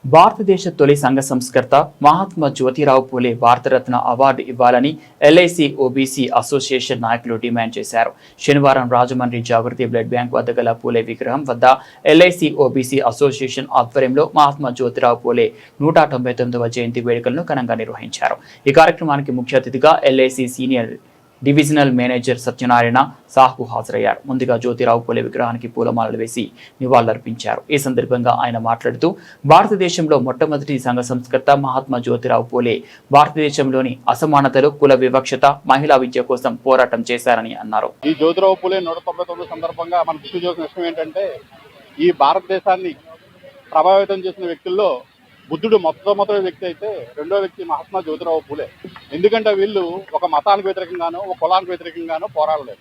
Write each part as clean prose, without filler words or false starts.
భారతదేశ తొలి సంఘ సంస్కర్త మహాత్మా జ్యోతిరావు పూలే భారతరత్న అవార్డు ఇవ్వాలని ఎల్ఐసి ఓబీసీ అసోసియేషన్ నాయకులు డిమాండ్ చేశారు. శనివారం రాజమండ్రి జాగృతి బ్లడ్ బ్యాంక్ వద్ద గల పూలే విగ్రహం వద్ద ఎల్ఐసి ఓబీసీ అసోసియేషన్ ఆధ్వర్యంలో మహాత్మా జ్యోతిరావు పూలే 199వ జయంతి వేడుకలను ఘనంగా నిర్వహించారు. ఈ కార్యక్రమానికి ముఖ్య అతిథిగా LIC senior divisional manager Satyanarayana Sahu హాజరయ్యారు. ముందుగా జ్యోతిరావు పూలే విగ్రహానికి పూలమాలలు వేసి నివాళులర్పించారు. ఈ సందర్భంగా ఆయన మాట్లాడుతూ భారతదేశంలో మొట్టమొదటి సంఘ సంస్కర్త మహాత్మా జ్యోతిరావు పూలే భారతదేశంలోని అసమానతలు, కుల వివక్షత, మహిళా విద్య కోసం పోరాటం చేశారని అన్నారు. ఈ జ్యోతిరావు పూలే 199 సందర్భంగా మనం గుర్తు చేసిన విషయం ఏంటంటే, ఈ భారతదేశాన్ని ప్రభావితం చేసిన వ్యక్తుల్లో బుద్ధుడు మొట్టమొదటి వ్యక్తి అయితే రెండో వ్యక్తి మహాత్మా జ్యోతిరావు పూలే. ఎందుకంటే వీళ్ళు ఒక మతానికి వ్యతిరేకంగానో ఒక కులానికి వ్యతిరేకంగానో పోరాడలేదు.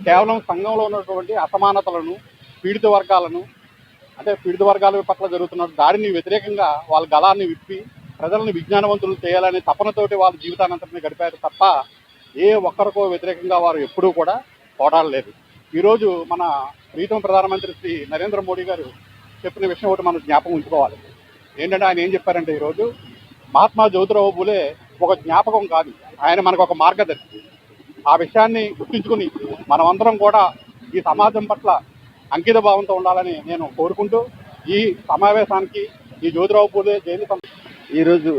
కేవలం సంఘంలో ఉన్నటువంటి అసమానతలను, పీడిత వర్గాల పట్ల జరుగుతున్న దాడిని వ్యతిరేకంగా వాళ్ళ గళాన్ని విప్పి ప్రజలను విజ్ఞానవంతులు చేయాలనే తపనతోటి వాళ్ళ జీవితానంతటిని గడిపారు తప్ప ఏ ఒక్కరికో వ్యతిరేకంగా వారు ఎప్పుడూ కూడా పోరాడలేదు. ఈరోజు మన ప్రీతం ప్రధానమంత్రి శ్రీ నరేంద్ర మోడీ గారు చెప్పిన విషయం ఒకటి మనం జ్ఞాపకం ఉంచుకోవాలి. ఏంటంటే ఆయన ఏం చెప్పారంటే, ఈరోజు మహాత్మా జ్యోతిరావు పూలే ఒక జ్ఞాపకం కాదు, ఆయన మనకు ఒక మార్గదర్శి. ఆ విషయాన్ని గుర్తుంచుకుని మనమందరం కూడా ఈ సమాజం పట్ల అంకిత భావంతో ఉండాలని నేను కోరుకుంటూ ఈ సమావేశానికి ఈ జ్యోతిరావు పూలే జయంతి ఈరోజు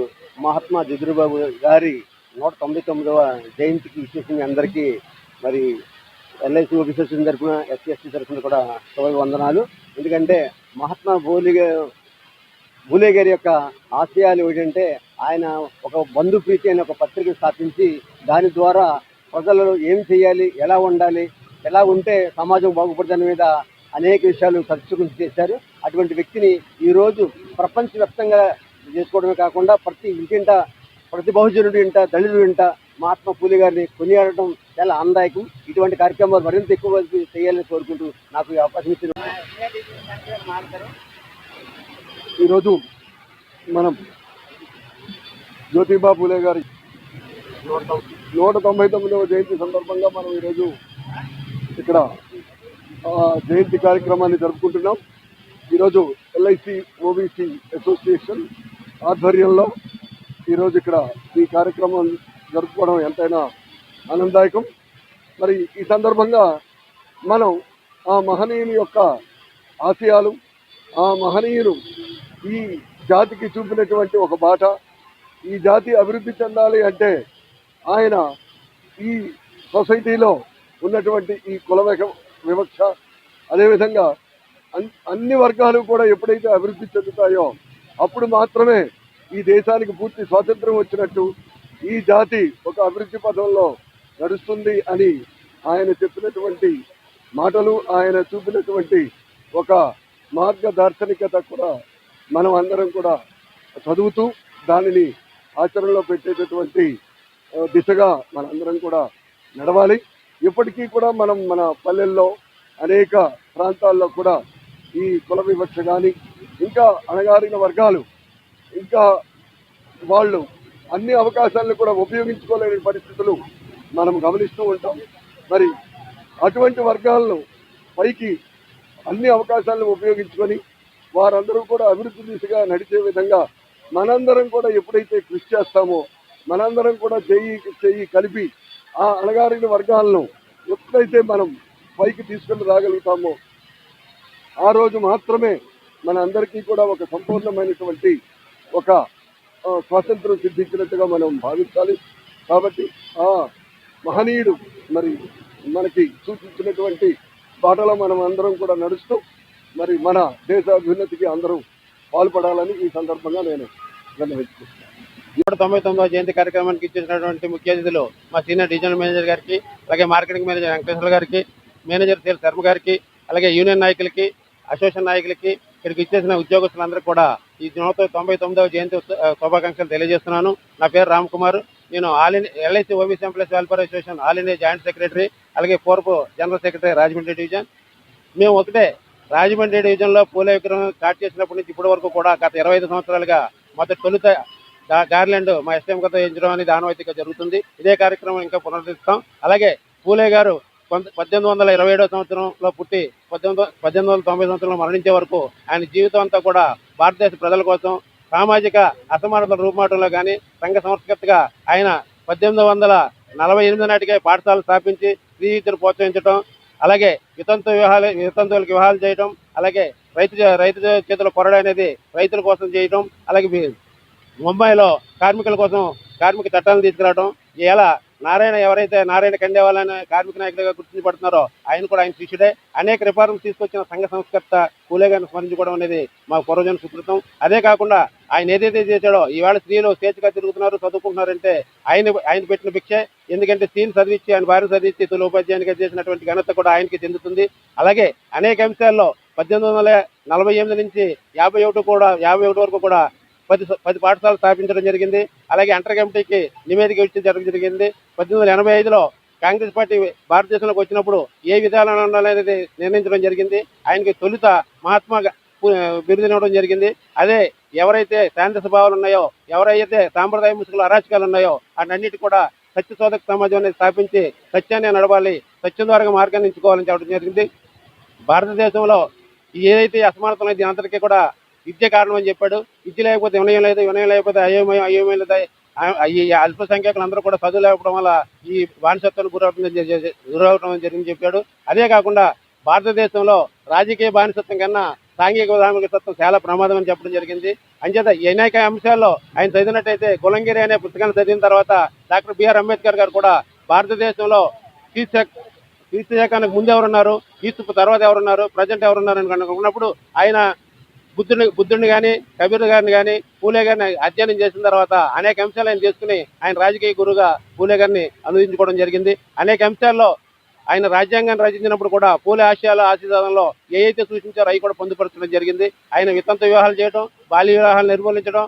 మహాత్మా జ్యోతిరావు గారి 199వ జయంతికి విశేషంగా అందరికీ మరి ఎల్ఐసి ఓబీసీ తరఫున, ఎస్సీ ఎస్టీ తరఫున కూడా వందనాలు. ఎందుకంటే మహాత్మా పూలే గారి యొక్క ఆశయాలు ఏమిటంటే, ఆయన ఒక బంధు ప్రీతి అనే ఒక పత్రిక స్థాపించి దాని ద్వారా ప్రజలలో ఏం చేయాలి, ఎలా ఉండాలి, ఎలా ఉంటే సమాజం బాగుపడుతున్న మీద అనేక విషయాలు ఖర్చు చేశారు. అటువంటి వ్యక్తిని ఈరోజు ప్రపంచవ్యాప్తంగా చేసుకోవడమే కాకుండా ప్రతి ఇంటింట, ప్రతి బహుజనుడి ఇంట, దళితుడి ఇంట మహాత్మా పూలే గారిని కొనియాడటం చాలా ఆనందదాయకం. ఇటువంటి కార్యక్రమాలు మరింత ఎక్కువ చేయాలని కోరుకుంటూ నాకు ఈ అవకాశం ఇచ్చిన ఈరోజు మనం జ్యోతిబా పూలే గారి 199వ జయంతి సందర్భంగా మనం ఈరోజు ఇక్కడ జయంతి కార్యక్రమాన్ని జరుపుకుంటున్నాం. ఈరోజు ఎల్ఐసి ఓబీసీ అసోసియేషన్ ఆధ్వర్యంలో ఈరోజు ఇక్కడ ఈ కార్యక్రమం జరుపుకోవడం ఎంతైనా ఆనందదాయకం. మరి ఈ సందర్భంగా మనం ఆ మహనీయుని యొక్క ఆశయాలు, ఆ మహనీయులు ఈ జాతికి చూపినటువంటి ఒక బాట, ఈ జాతి అభివృద్ధి చెందాలి అంటే ఆయన ఈ సొసైటీలో ఉన్నటువంటి ఈ కుల వివక్ష, అదేవిధంగా అన్ని వర్గాలు కూడా ఎప్పుడైతే అభివృద్ధి చెందుతాయో అప్పుడు మాత్రమే ఈ దేశానికి పూర్తి స్వాతంత్రం వచ్చినట్టు, ఈ జాతి ఒక అభివృద్ధి పథంలో నడుస్తుంది అని ఆయన చెప్పినటువంటి మాటలు, ఆయన చూపినటువంటి ఒక మార్గదర్శనికత కూడా మనం అందరం కూడా చదువుతూ దానిని ఆచరణలో పెట్టేటటువంటి దిశగా మనందరం కూడా నడవాలి. ఇప్పటికీ కూడా మనం మన పల్లెల్లో అనేక ప్రాంతాల్లో కూడా ఈ కుల వివక్ష కానీ, ఇంకా అణగారిన వర్గాలు, ఇంకా వాళ్ళు అన్ని అవకాశాలను కూడా ఉపయోగించుకోలేని పరిస్థితులు మనం గమనిస్తూ ఉంటాం. మరి అటువంటి వర్గాలను పైకి అన్ని అవకాశాలను ఉపయోగించుకొని వారందరూ కూడా అభివృద్ధి దిశగా నడిచే విధంగా మనందరం కూడా ఎప్పుడైతే కృషి చేస్తామో, మనందరం కూడా చెయ్యి కలిపి ఆ అణగారిన వర్గాలను ఎప్పుడైతే మనం పైకి తీసుకుని రాగలుగుతామో ఆ రోజు మాత్రమే మన అందరికీ కూడా ఒక సంపూర్ణమైనటువంటి ఒక స్వాతంత్రం సిద్ధించినట్టుగా మనం భావించాలి. కాబట్టి ఆ మహనీయుడు మరి మనకి సూచించినటువంటి బాటలో మనం అందరం కూడా నడుస్తూ మరి మన దేశ అభ్యున్నతికి అందరూ పాల్పడాలని ఈ సందర్భంగా నేను విన్నవించుకుంటున్నాను. 199వ జయంతి కార్యక్రమానికి ఇచ్చేసినటువంటి ముఖ్య అతిథులు మా సీనియర్ డివిజనల్ మేనేజర్ గారికి, అలాగే మార్కెటింగ్ మేనేజర్ వెంకటేశ్వర గారికి, మేనేజర్ సేల్ శర్మ గారికి, అలాగే యూనియన్ నాయకులకి, అసోసియేషన్ నాయకులకి, ఇక్కడికి ఇచ్చేసిన ఉద్యోగస్తులందరికీ కూడా ఈ 199వ జయంతి శుభాకాంక్షలు తెలియజేస్తున్నాను. నా పేరు రామ్ కుమార్. నేను LIC OBC employees welfare association all India joint secretary, అలాగే పూర్వ జనరల్ సెక్రటరీ రాజమండ్రి డివిజన్. మేము ఒకటే రాజమండ్రి డివిజన్లో పూలే విగ్రహం స్టార్ట్ చేసినప్పటి నుంచి ఇప్పటి వరకు కూడా గత 25 సంవత్సరాలుగా తొలుత గార్లాండ్ మా ఎస్టీఎం కథ ఎంచడం అనేది ఆనవాయితీగా జరుగుతుంది. ఇదే కార్యక్రమం ఇంకా పునరుద్ధరిస్తాం. అలాగే పూలే గారు 1827 సంవత్సరంలో పుట్టి 1890 సంవత్సరంలో మరణించే వరకు ఆయన జీవితం అంతా కూడా భారతదేశ ప్రజల కోసం సామాజిక అసమానతల రూపుమాటంలో కానీ సంఘ సంస్కర్తగా ఆయన 1848 నాటికే పాఠశాలలు స్థాపించి స్త్రీ విద్యను ప్రోత్సహించడం, అలాగే వితంతువులకు వివాహాలు చేయడం, అలాగే రైతు చేతుల కొరడ అనేది రైతుల కోసం చేయడం, అలాగే ముంబైలో కార్మికుల కోసం కార్మిక చట్టాలను తీసుకురావడం. ఇలా ఎవరైతే నారాయణ ఖండేవాలని కార్మిక నాయకుడిగా గుర్తించబడుతున్నారో ఆయన కూడా ఆయన శిష్యుడే. అనేక రిఫార్మ్స్ తీసుకొచ్చిన సంఘ సంస్కర్త పూలే గారిని స్మరించుకోవడం అనేది మా పూర్వజన సుకృతం. అదే కాకుండా ఆయన ఏదైతే చేశాడో ఈవేళ స్త్రీలు స్వేచ్ఛగా తిరుగుతున్నారు, చదువుకుంటున్నారంటే ఆయన పెట్టిన భిక్షే. ఎందుకంటే స్త్రీని చదివించి ఆయన భార్య చదివించి తొలి ఉపాధ్యాయునిగా చేసినటువంటి ఘనత కూడా ఆయనకి చెందుతుంది. అలాగే అనేక అంశాల్లో 1848 నుంచి 51 వరకు కూడా 10 పాఠశాలలు స్థాపించడం జరిగింది. అలాగే అంటర్ కమిటీకి నివేదిక ఇచ్చడం జరిగింది. 1885లో కాంగ్రెస్ పార్టీ భారతదేశంలోకి వచ్చినప్పుడు ఏ విధానం అనేది నిర్ణయించడం జరిగింది. ఆయనకి తొలుత మహాత్మా బిరుదునివ్వడం జరిగింది. అదే ఎవరైతే శాంతి స్వభావాలు ఉన్నాయో, ఎవరైతే సాంప్రదాయ ముసుగులు అరాచకాలు ఉన్నాయో అన్నిటి కూడా సత్యశోధక సమాజం అనేది స్థాపించి సత్యాన్ని నడవాలి, సత్యం ద్వారా మార్గాన్ని ఎంచుకోవాలని చెప్పడం జరిగింది. భారతదేశంలో ఏదైతే అసమానతలు దీని అంతటికీ కూడా విద్య కారణం అని చెప్పాడు. విద్య లేకపోతే వినయం లేదు, వినయం లేకపోతే అయోమయం లేదు. ఈ అల్పసంఖ్యాకులు అందరూ కూడా చదువు లేకపోవడం వల్ల ఈ బానిసత్వానికి గురవడం జరిగింది చెప్పాడు. అదే కాకుండా భారతదేశంలో రాజకీయ బానిసత్వం కన్నా సాంఘిక బానిసత్వం చాలా ప్రమాదం అని చెప్పడం జరిగింది. అంచేత అనేక అంశాల్లో ఆయన చదివినట్టయితే గులంగిరి అనే పుస్తకాన్ని చదివిన తర్వాత డాక్టర్ బిఆర్ అంబేద్కర్ గారు కూడా భారతదేశంలో క్రీస్తు శకానికి ముందు ఎవరున్నారు, క్రీస్తు తర్వాత ఎవరున్నారు, ప్రజెంట్ ఎవరున్నారు అని అనుకున్నప్పుడు ఆయన బుద్ధుడిని కానీ కబీర్ గారిని కానీ పూలే గారిని అధ్యయనం చేసిన తర్వాత అనేక అంశాలు ఆయన చేసుకుని ఆయన రాజకీయ గురువుగా పూలే గారిని అనువదించుకోవడం జరిగింది. అనేక అంశాల్లో ఆయన రాజ్యాంగాన్ని రచించినప్పుడు కూడా పూలే ఆశయాలలో ఏవైతే సూచించారో అవి కూడా పొందుపరచడం జరిగింది. ఆయన వితంత వివాహాలు చేయడం, బాల్య వివాహాలు నిర్మూలించడం,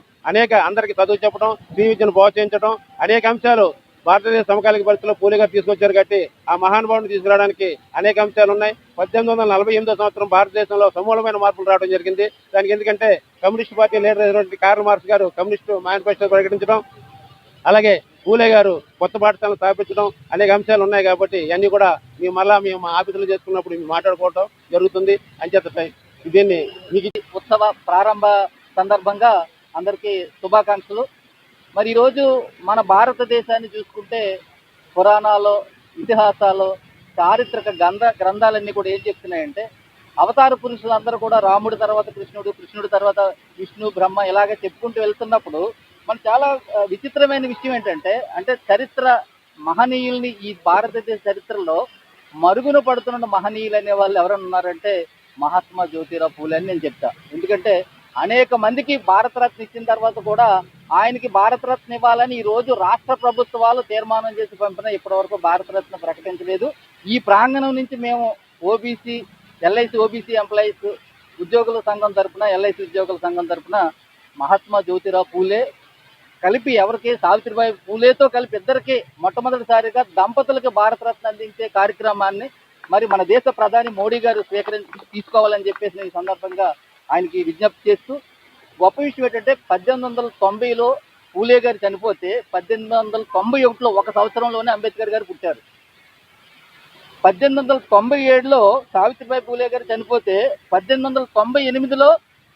అందరికీ చదువు చెప్పడం, స్త్రీ విద్యను ప్రోత్సహించడం, అనేక అంశాలు భారతదేశ సమకాలిక పరిస్థితుల్లో పూలే గారు తీసుకొచ్చారు కాబట్టి ఆ మహానుభావుని తీసుకురావడానికి అనేక అంశాలు ఉన్నాయి. 1848 సంవత్సరం భారతదేశంలో సమూలమైన మార్పులు రావడం జరిగింది. దానికి ఎందుకంటే కమ్యూనిస్ట్ పార్టీ లీడర్ అయినటువంటి కార్ల్ మార్క్స్ గారు కమ్యూనిస్టు మేనిఫెస్టో ప్రకటించడం, అలాగే పూలే గారు కొత్త పాఠశాలను స్థాపించడం అనేక అంశాలు ఉన్నాయి. కాబట్టి ఇవన్నీ కూడా మేము మా ఆఫీసులో చేసుకున్నప్పుడు మేము మాట్లాడుకోవడం జరుగుతుంది. అంచేత దీన్ని ఉత్సవ ప్రారంభ సందర్భంగా అందరికీ శుభాకాంక్షలు. మరి ఈరోజు మన భారతదేశాన్ని చూసుకుంటే పురాణాలు, ఇతిహాసాలు, చారిత్రక గ్రంథాలన్నీ కూడా ఏం చెప్తున్నాయంటే అవతార పురుషులందరూ కూడా రాముడి తర్వాత కృష్ణుడు, కృష్ణుడి తర్వాత విష్ణు, బ్రహ్మ ఇలాగే చెప్పుకుంటూ వెళ్తున్నప్పుడు మన చాలా విచిత్రమైన విషయం ఏంటంటే చరిత్ర మహనీయుల్ని ఈ భారతదేశ చరిత్రలో మరుగున పడుతున్న మహనీయులు అనే వాళ్ళు ఎవరైనా ఉన్నారంటే మహాత్మా జ్యోతిరావు పూలే అని నేను చెప్తా. ఎందుకంటే అనేక మందికి భారతరత్న ఇచ్చిన తర్వాత కూడా ఆయనకి భారతరత్న ఇవ్వాలని ఈ రోజు రాష్ట్ర ప్రభుత్వాలు తీర్మానం చేసి పంపిన ఇప్పటివరకు భారతరత్న ప్రకటించలేదు. ఈ ప్రాంగణం నుంచి మేము ఎల్ఐసి ఓబీసీ ఎంప్లాయీస్ ఉద్యోగుల సంఘం తరఫున, ఎల్ఐసి ఉద్యోగుల సంఘం తరఫున మహాత్మా జ్యోతిరావు పూలే కలిపి ఎవరికి సావిత్రిబాయి పూలేతో కలిపి ఇద్దరికి మొట్టమొదటిసారిగా దంపతులకు భారతరత్న అందించే కార్యక్రమాన్ని మరి మన దేశ ప్రధాని మోడీ గారు తీసుకోవాలని చెప్పేసి ఈ సందర్భంగా ఆయనకి విజ్ఞప్తి చేస్తూ, గొప్ప విషయం ఏంటంటే 1890లో పూలే గారు చనిపోతే 1891లో ఒక సంవత్సరంలోనే అంబేద్కర్ గారు పుట్టారు. 1897లో సావిత్రిబాయి పూలే గారు చనిపోతే 1898లో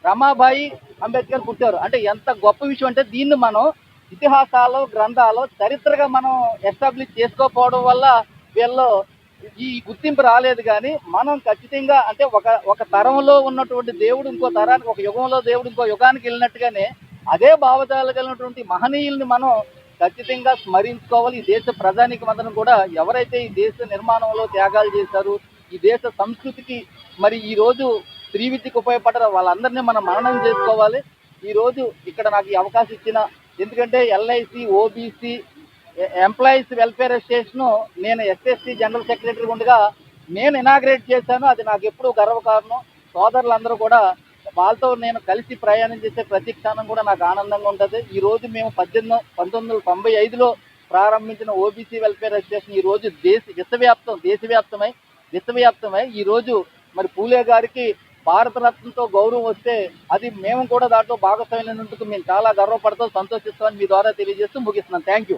రమాబాయి అంబేద్కర్ పుట్టారు. అంటే ఎంత గొప్ప విషయం అంటే దీన్ని మనం ఇతిహాసాలు, గ్రంథాలు, చరిత్రగా మనం ఎస్టాబ్లిష్ చేసుకోకపోవడం వల్ల వీళ్ళు ఈ గుర్తింపు రాలేదు. కానీ మనం ఖచ్చితంగా ఒక తరంలో ఉన్నటువంటి దేవుడు ఇంకో తరానికి, ఒక యుగంలో దేవుడు ఇంకో యుగానికి వెళ్ళినట్టుగానే అదే భావజాలు కలిగినటువంటి మహనీయుల్ని మనం ఖచ్చితంగా స్మరించుకోవాలి. ఈ దేశ ప్రజానికి అందరం కూడా ఎవరైతే ఈ దేశ నిర్మాణంలో త్యాగాలు చేశారు, ఈ దేశ సంస్కృతికి మరి ఈ రోజు స్త్రీ విద్యకు ఉపయోగపడ్డారు, వాళ్ళందరినీ మనం మననం చేసుకోవాలి. ఈ రోజు ఇక్కడ నాకు ఈ అవకాశం ఇచ్చిన, ఎందుకంటే LIC OBC employees welfare association నేను ఎస్ఎస్టీ జనరల్ సెక్రటరీ ఉండగా నేను ఇనాగ్రేట్ చేశాను. అది నాకు ఎప్పుడూ గర్వకారణం. సోదరులందరూ కూడా వాళ్ళతో నేను కలిసి ప్రయాణం చేసే ప్రతి క్షణం కూడా నాకు ఆనందంగా ఉంటుంది. ఈ రోజు మేము 1995లో ప్రారంభించిన ఓబీసీ వెల్ఫేర్ అసోసియేషన్ ఈ రోజు విశ్వవ్యాప్తమై ఈ రోజు మరి పూలే గారికి భారతరత్నతో గౌరవం వస్తే అది మేము కూడా దాంట్లో భాగస్వామ్యం అయినందుకు మేము చాలా గర్వపడతాం, సంతోషిస్తామని మీ ద్వారా తెలియజేస్తూ ముగిస్తున్నాం. Thank you.